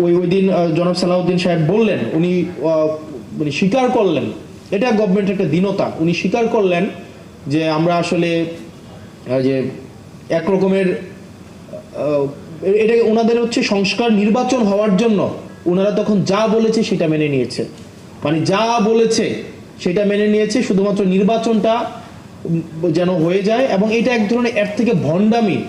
ওই দিন জনাব সালাউদ্দিন সাহেব বললেন, উনি মানে স্বীকার করলেন, এটা গভর্নমেন্টের একটা দীনতা, উনি স্বীকার করলেন যে আমরা আসলে যে একরকমের এটা ওনাদের হচ্ছে সংস্কার নির্বাচন হওয়ার জন্য ওনারা তখন যা বলেছে সেটা মেনে নিয়েছে, মানে যা বলেছে সেটা মেনে নিয়েছে, শুধুমাত্র নির্বাচনটা যেন হয়ে যায়। এবং এটা এক ধরনের এর থেকে ভণ্ডামি,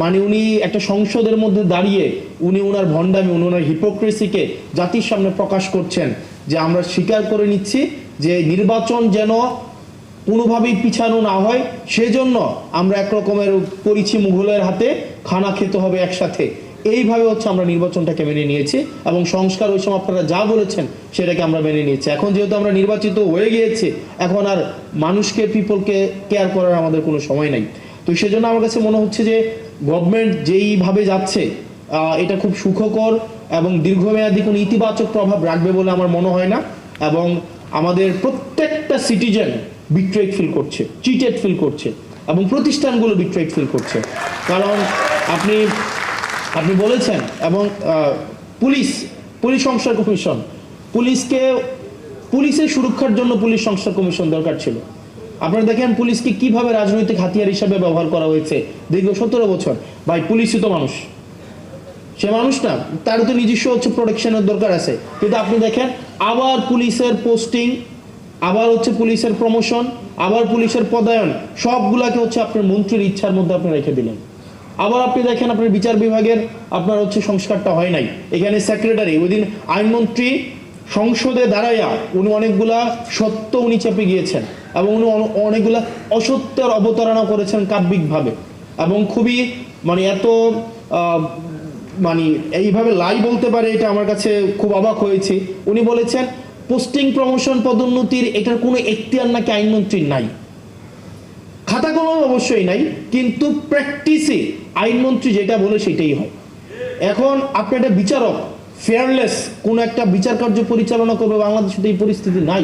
মানে উনি একটা সংসদের মধ্যে দাঁড়িয়ে উনি ওনার ভণ্ডামি, উনি ওনার হিপোক্রেসিকে জাতির সামনে প্রকাশ করছেন যে আমরা স্বীকার করে নিচ্ছি যে নির্বাচন যেন কোনোভাবেই পিছানো না হয়, সেজন্য আমরা একরকমের পরিচি মুঘলের হাতে খানা খেতে হবে একসাথে, এইভাবে হচ্ছে আমরা নির্বাচনটাকে মেনে নিয়েছি এবং সংস্কার ওই সময় আপনারা যা বলেছেন সেটাকে আমরা মেনে নিয়েছি। এখন যেহেতু আমরা নির্বাচিত হয়ে গিয়েছি, এখন আর মানুষকে পিপলকে কেয়ার করার আমাদের কোনো সময় নাই। তো সেজন্য আমার কাছে মনে হচ্ছে যে গভর্নমেন্ট যেইভাবে যাচ্ছে এটা খুব সুখকর এবং দীর্ঘমেয়াদী কোনো ইতিবাচক প্রভাব রাখবে বলে আমার মনে হয় না। এবং আমাদের প্রত্যেকটা সিটিজেন বিট্রেড ফিল করছে, চিটেড ফিল করছে এবং প্রতিষ্ঠানগুলো বিট্রেড ফিল করছে। কারণ আপনি বলেছেন এবং পুলিশ সংস্কার কমিশন, পুলিশের সুরক্ষার জন্য পুলিশ সংস্কার কমিশন দরকার ছিল। আপনারা দেখেন পুলিশকে কিভাবে রাজনৈতিক হাতিয়ার হিসাবে ব্যবহার করা হয়েছে দীর্ঘ 17 বছর। ভাই, পুলিশই তো মানুষ, সে মানুষ না, তার তো নিজস্ব হচ্ছে প্রোটেকশনের দরকার আছে। কিন্তু আপনি দেখেন আবার পুলিশের পোস্টিং, আবার হচ্ছে পুলিশের প্রমোশন, আবার পুলিশের পদায়ন, সবগুলাকে হচ্ছে আপনার মন্ত্রীর ইচ্ছার মধ্যে আপনি রেখে দিলেন। আবার আপনি দেখেন আপনার বিচার বিভাগের আপনার হচ্ছে সংস্কারটা হয় নাই। এখানে সেক্রেটারি, ওই দিন আইনমন্ত্রী সংসদে দাঁড়াইয়া উনি অনেকগুলা সত্য উনি চেপে গিয়েছেন এবং উনি অনেকগুলা অসত্যের অবতারণা করেছেন কাব্যিকভাবে এবং খুবই মানে এত মানে এইভাবে লাই বলতে পারে, এটা আমার কাছে খুব অবাক হয়েছে। উনি বলেছেন পোস্টিং প্রমোশন পদোন্নতির এটার কোনো এখতিয়ার নাকি আইনমন্ত্রীর নাই, খাতা কলম অবশ্যই নাই, কিন্তু প্র্যাকটিসে আইনমন্ত্রী যেটা বলে সেটাই হয়। এখন আপনি একটা বিচারক, ফেয়ারলেস কোন একটা বিচার কার্য পরিচালনা করবে, বাংলাদেশে এই পরিস্থিতি নাই।